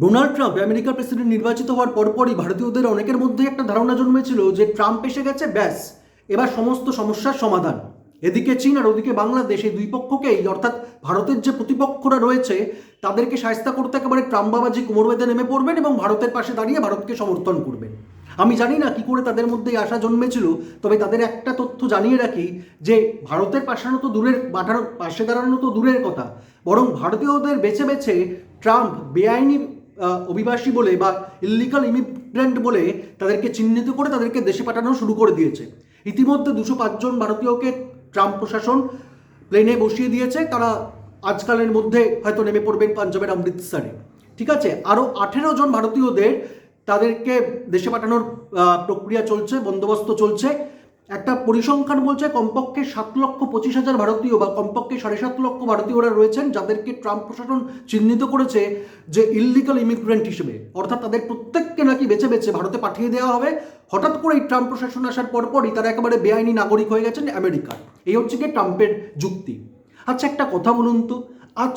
Donald Trump আমেরিকার president নির্বাচিত হওয়ার পরপরই ভারতীয়দের অনেকের মধ্যে একটা ধারণা জন্মেছিল যে ট্রাম্প এসে গেছে, ব্যাস এবার সমস্ত সমস্যার সমাধান। এদিকে চীন আর ওদিকে বাংলাদেশ, এই দুই পক্ষকেই অর্থাৎ ভারতের যে প্রতিপক্ষরা রয়েছে তাদেরকে শায়েস্তা করতে একেবারে ট্রাম্প বাবাজি কোমর বেঁধে নেমে পড়বেন এবং ভারতের পাশে দাঁড়িয়ে ভারতকে সমর্থন করবেন। আমি জানি না কি করে তাদের মধ্যে এই আশা জন্মেছিল, তবে তাদের একটা তথ্য জানিয়ে রাখি যে ভারতের পাশে দাঁড়ানো তো দূরের কথা, বরং ভারতীয়দের বেছে বেছে ট্রাম্প বেআইনি অভিবাসী বলে বা ইল্লিগাল ইমিগ্রেন্ট বলে তাদেরকে চিহ্নিত করে তাদেরকে দেশে পাঠানো শুরু করে দিয়েছে। ইতিমধ্যে 205 জন ভারতীয়কে ট্রাম্প প্রশাসন প্লেনে বসিয়ে দিয়েছে। তারা আজকালের মধ্যে হয়তো নেমে পড়বেন পাঞ্জাবের অমৃতসরে। ঠিক আছে, আরও 18 জন ভারতীয়দের তাদেরকে দেশে পাঠানোর প্রক্রিয়া চলছে, বন্দোবস্ত চলছে। একটা পরিসংখ্যান বলছে কমপক্ষে 7,25,000 ভারতীয় বা কমপক্ষে 7.5 লক্ষ ভারতীয়রা রয়েছেন যাদেরকে ট্রাম্প প্রশাসন চিহ্নিত করেছে যে ইল্লিগাল ইমিগ্রেন্ট হিসেবে, অর্থাৎ তাদের প্রত্যেককে নাকি বেছে বেছে ভারতে পাঠিয়ে দেওয়া হবে। হঠাৎ করে এই ট্রাম্প প্রশাসন আসার পরপরই তারা একেবারে বেআইনি নাগরিক হয়ে গেছেন আমেরিকার। এই হচ্ছে কি ট্রাম্পের যুক্তি। আচ্ছা, একটা কথা বলুন তো, আজ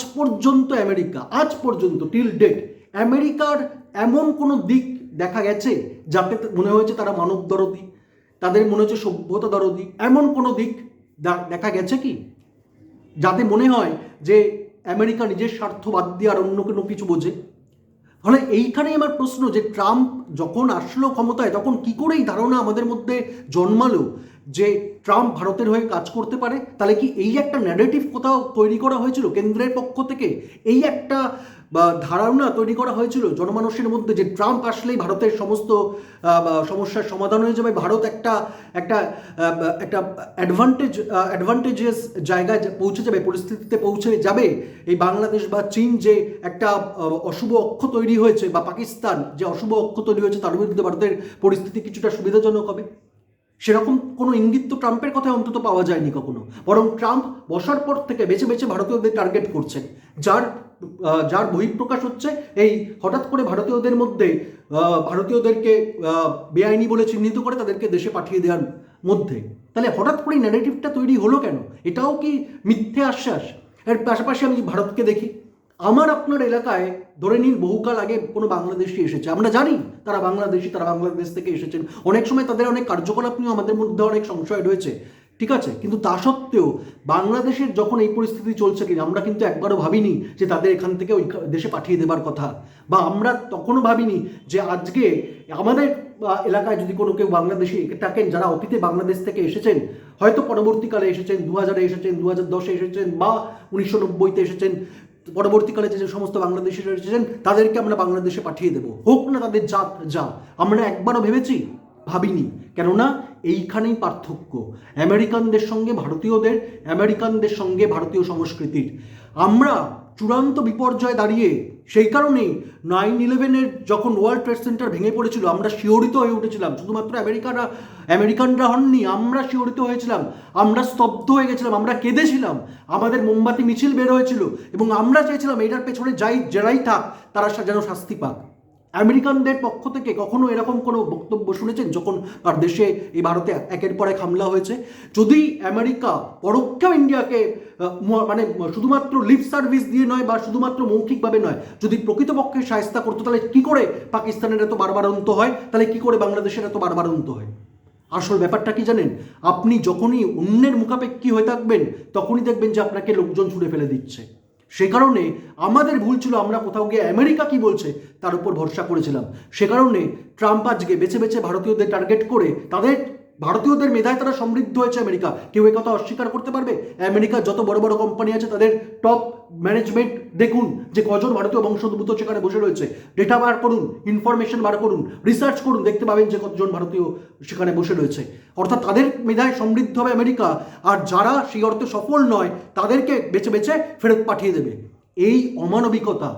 পর্যন্ত টিল ডেট আমেরিকার এমন কোনো দিক দেখা গেছে যাতে মনে হয়েছে তারা মানব দরদি, তাদের মনে হচ্ছে সভ্যতা দরদি? এমন কোনো দিক দেখা গেছে কি যাতে মনে হয় যে আমেরিকা নিজের স্বার্থ বাদ দিয়ে আর অন্য কোনো কিছু বোঝে? ফলে এইখানেই আমার প্রশ্ন যে ট্রাম্প যখন আসলো ক্ষমতায় তখন কি করে এই ধারণা আমাদের মধ্যে জন্মালো যে ট্রাম্প ভারতের হয়ে কাজ করতে পারে? তাহলে কি এই একটা ন্যারেটিভ কোথাও তৈরি করা হয়েছিল কেন্দ্রের পক্ষ থেকে? এই একটা ধারণা তৈরি করা হয়েছিল জনমানুষের মধ্যে যে ট্রাম্প আসলেই ভারতের সমস্ত সমস্যার সমাধান হয়ে যাবে, ভারত একটা একটা একটা অ্যাডভান্টেজিয়াস জায়গায় পৌঁছে যাবে, পরিস্থিতিতে পৌঁছে যাবে। এই বাংলাদেশ বা চীন যে একটা অশুভ অক্ষ তৈরি হয়েছে বা পাকিস্তান যে অশুভ অক্ষ তৈরি হয়েছে তার বিরুদ্ধে ভারতের পরিস্থিতি কিছুটা সুবিধাজনক হবে। সেরকম কোনো ইঙ্গিত তো ট্রাম্পের কথায় অন্তত পাওয়া যায়নি কখনো। বরং ট্রাম্প বসার পর থেকে বেছে বেছে ভারতীয়দের টার্গেট করছেন, যার বহিঃপ্রকাশ হচ্ছে এই হঠাৎ করে ভারতীয়দেরকে বেআইনি বলে চিহ্নিত করে তাদেরকে দেশে পাঠিয়ে দেওয়ার মধ্যে। তাহলে হঠাৎ করে ন্যারেটিভটা তৈরি হলো কেন? এটাও কি মিথ্যে আশ্বাস? এর পাশাপাশি আমি ভারতকে দেখি, আমার আপনার এলাকায় ধরে নিন বহুকাল আগে কোনো বাংলাদেশি এসেছে, আমরা জানি তারা বাংলাদেশ থেকে এসেছেন। অনেক সময় তাদের অনেক কার্যকলাপ নিয়েও আমাদের মধ্যে অনেক সংশয় রয়েছে, ঠিক আছে, কিন্তু তা সত্ত্বেও বাংলাদেশের যখন এই পরিস্থিতি চলছে কিনা আমরা কিন্তু একবারও ভাবিনি যে তাদের এখান থেকে ওই দেশে পাঠিয়ে দেবার কথা, বা আমরা তখনও ভাবিনি যে আজকে আমাদের এলাকায় যদি কোনো কেউ বাংলাদেশি থাকেন যারা অতীতে বাংলাদেশ থেকে এসেছেন, হয়তো পরবর্তীকালে এসেছেন, 2000-এ এসেছেন, 2010-এ এসেছেন বা 1990-তে এসেছেন, পরবর্তীকালে যে সমস্ত বাংলাদেশিরা এসেছেন তাদেরকে আমরা বাংলাদেশে পাঠিয়ে দেবো, হোক না তাদের জাত যা। আমরা একবারও ভেবেছি? ভাবিনি। কেননা এইখানেই পার্থক্য আমেরিকানদের সঙ্গে ভারতীয়দের, আমেরিকানদের সঙ্গে ভারতীয় সংস্কৃতির। আমরা চূড়ান্ত বিপর্যয়ে দাঁড়িয়ে, সেই কারণেই 9/11-এর যখন ওয়ার্ল্ড ট্রেড সেন্টার ভেঙে পড়েছিল আমরা শিহরিত হয়ে উঠেছিলাম। শুধুমাত্র আমেরিকানরা হননি, আমরা শিহরিত হয়েছিলাম, আমরা স্তব্ধ হয়ে গেছিলাম, আমরা কেঁদেছিলাম, আমাদের মোমবাতি মিছিল বের হয়েছিল এবং আমরা চেয়েছিলাম এটার পেছনে যারাই থাক তারা যেন শাস্তি পাক। আমেরিকানদের পক্ষ থেকে কখনো এরকম কোনো বক্তব্য শুনেছেন যখন তার দেশে এই ভারতে একের পর এক হামলা হয়েছে? যদি আমেরিকা পরোক্ষে ইন্ডিয়াকে মানে শুধুমাত্র লিপ সার্ভিস দিয়ে নয় বা শুধুমাত্র মৌখিকভাবে নয়, যদি প্রকৃতপক্ষে শায়েস্তা করতো, তাহলে কি করে পাকিস্তানের এত বারবারন্ত হয়? তাহলে কি করে বাংলাদেশের এত বারবারন্ত হয়? আসল ব্যাপারটা কি জানেন? আপনি যখনই অন্যের মুখাপেক্ষী হয়ে থাকবেন তখনই দেখবেন যে আপনাকে লোকজন ছুড়ে ফেলে দিচ্ছে। সে কারণে আমাদের ভুল ছিল, আমরা কোথাও গিয়ে আমেরিকা কি বলছে তার উপর ভরসা করেছিলাম। সে কারণে ট্রাম্প আজকে বেছে বেছে ভারতীয়দের টার্গেট করে ভারতীয়দের মেধায় তারা সমৃদ্ধ হয়েছে আমেরিকা। কেউ এই কথা অস্বীকার করতে পারবে? আমেরিকার যত বড় বড় কোম্পানি আছে তাদের টপ ম্যানেজমেন্ট দেখুন যে কজন ভারতীয় বংশোদ্ভূত সেখানে বসে রয়েছে। ডেটা বার করুন, ইনফরমেশন বার করুন, রিসার্চ করুন, দেখতে পাবেন যে কতজন ভারতীয় সেখানে বসে রয়েছে। অর্থাৎ তাদের মেধায় সমৃদ্ধ হবে আমেরিকা, আর যারা সেই অর্থে সফল নয় তাদেরকে বেছে বেছে ফেরত পাঠিয়ে দেবে। এই অমানবিকতা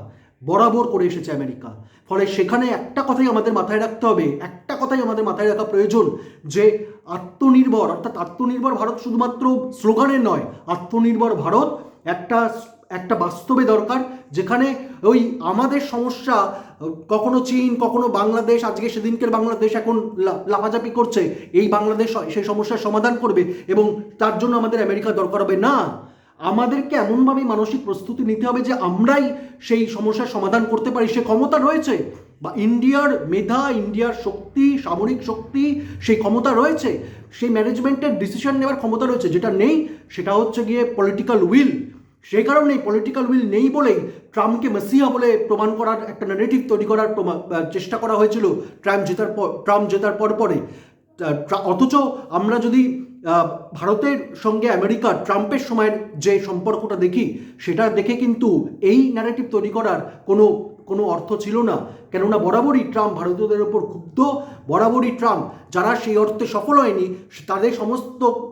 বরাবর করে এসেছে আমেরিকা। ফলে সেখানে একটা কথাই আমাদের মাথায় রাখতে হবে, একটা কথাই আমাদের মাথায় রাখা প্রয়োজন যে আত্মনির্ভর ভারত শুধুমাত্র স্লোগানের নয়, আত্মনির্ভর ভারত একটা বাস্তবে দরকার, যেখানে ওই আমাদের সমস্যা কখনো চীন কখনো বাংলাদেশ, আজকে সেদিনকের বাংলাদেশ এখন লাফাঝাপি করছে, এই বাংলাদেশ সেই সমস্যার সমাধান করবে এবং তার জন্য আমাদের আমেরিকা দরকার হবে না। আমাদেরকে এমনভাবে মানসিক প্রস্তুতি নিতে হবে যে আমরাই সেই সমস্যার সমাধান করতে পারি, সে ক্ষমতা রয়েছে। বা ইন্ডিয়ার মেধা, ইন্ডিয়ার শক্তি, সামরিক শক্তি, সেই ক্ষমতা রয়েছে, সেই ম্যানেজমেন্টের ডিসিশন নেওয়ার ক্ষমতা রয়েছে। যেটা নেই সেটা হচ্ছে গিয়ে পলিটিক্যাল উইল। সেই কারণেই পলিটিক্যাল উইল নেই বলেই ট্রাম্পকে মেসিয়া বলে প্রমাণ করার একটা ন্যারেটিভ তৈরি করার চেষ্টা করা হয়েছিল ট্রাম্প জেতার পরে। অথচ আমরা যদি ভারতের সঙ্গে আমেরিকার ট্রাম্পের সময়ের যে সম্পর্কটা দেখি, সেটা দেখে কিন্তু এই ন্যারেটিভ তৈরি করার কোনো অর্থ ছিল না। কেননা বরাবরই ট্রাম্প ভারতীয়দের ওপর ক্ষুব্ধ, বরাবরই ট্রাম্প যারা সেই অর্থে সফল হয়নি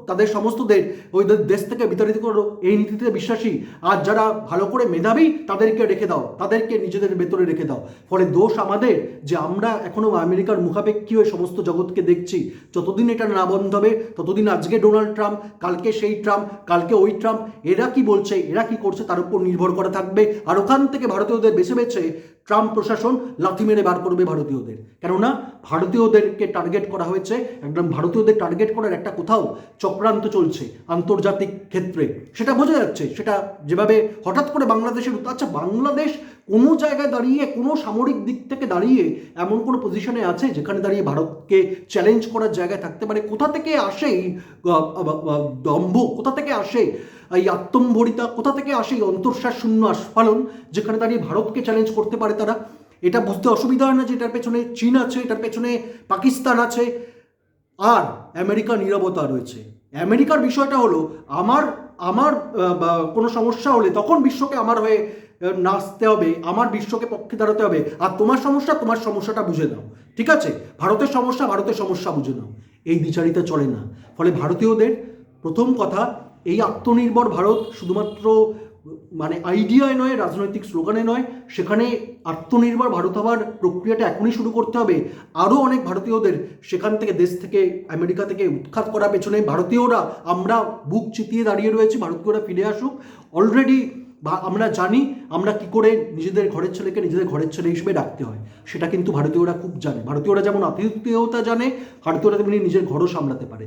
তাদের সমস্তদের ওই দেশ থেকে বিতাড়িত করো, এই নীতিতে বিশ্বাসী। আর যারা ভালো করে মেধাবী তাদেরকে রেখে দাও, তাদেরকে নিজেদের ভেতরে রেখে দাও। ফলে দোষ আমাদের যে আমরা এখনও আমেরিকার মুখাপেক্ষী হয়ে সমস্ত জগৎকে দেখছি। যতদিন এটা না বন্ধ হবে ততদিন আজকে ডোনাল্ড ট্রাম্প, কালকে সেই ট্রাম্প, কালকে ওই ট্রাম্প, এরা কি বলছে, এরা কি করছে তার উপর নির্ভর করে থাকবে। আর ওখান থেকে ভারতীয়দের বেছে বেছে ট্রাম্প প্রশাসন লাথি মেরে বার করবে ভারতীয়দের। কেননা ভারতীয়দেরকে টার্গেট করা হয়েছে, একদম ভারতীয়দের টার্গেট করার একটা কোথাও চক্রান্ত চলছে আন্তর্জাতিক ক্ষেত্রে, সেটা বোঝা যাচ্ছে। সেটা যেভাবে হঠাৎ করে বাংলাদেশের, আচ্ছা বাংলাদেশ কোনো জায়গায় দাঁড়িয়ে, কোনো সামরিক দিক থেকে দাঁড়িয়ে এমন কোনো পজিশনে আছে যেখানে দাঁড়িয়ে ভারতকে চ্যালেঞ্জ করার জায়গায় থাকতে পারে? কোথা থেকে আসে এই দম্ভ, কোথা থেকে আসে এই আত্মম্ভরিতা, কোথা থেকে আসে এই অন্তঃশ্বাস শূন্য আস্ফালন যেখানে দাঁড়িয়ে ভারতকে চ্যালেঞ্জ করতে পারে তারা? এটা বুঝতে অসুবিধা হয় না যে এটার পেছনে চীন আছে, এটার পেছনে পাকিস্তান আছে, আর আমেরিকা নীরবতা রয়েছে। আমেরিকার বিষয়টা হলো আমার কোনো সমস্যা হলে তখন বিশ্বকে আমার হয়ে নাচতে হবে, আমার বিশ্বকে পক্ষে দাঁড়াতে হবে। আর তোমার সমস্যাটা বুঝে নাও, ঠিক আছে? ভারতের সমস্যা বুঝে নাও। এই বিচারিতা চলে না। ফলে ভারতীয়দের প্রথম কথা, এই আত্মনির্ভর ভারত শুধুমাত্র মানে আইডিয়ায় নয়, রাজনৈতিক স্লোগানে নয়, সেখানে আত্মনির্ভর ভারত হওয়ার প্রক্রিয়াটা এখনই শুরু করতে হবে। আরও অনেক ভারতীয়দের সেখান থেকে, দেশ থেকে, আমেরিকা থেকে উৎখাত করার পেছনে ভারতীয়রা, আমরা বুক চিতিয়ে দাঁড়িয়ে রয়েছি। ভারতীয়রা ফিরে আসুক। অলরেডি আমরা জানি আমরা কি করে নিজেদের ঘরের ছেলেকে নিজেদের ঘরের ছেলে হিসেবে রাখতে হয়, সেটা কিন্তু ভারতীয়রা খুব জানে। ভারতীয়রা যেমন আতিথেয়তা জানে, ভারতীয়রা তেমনি নিজের ঘরও সামলাতে পারে।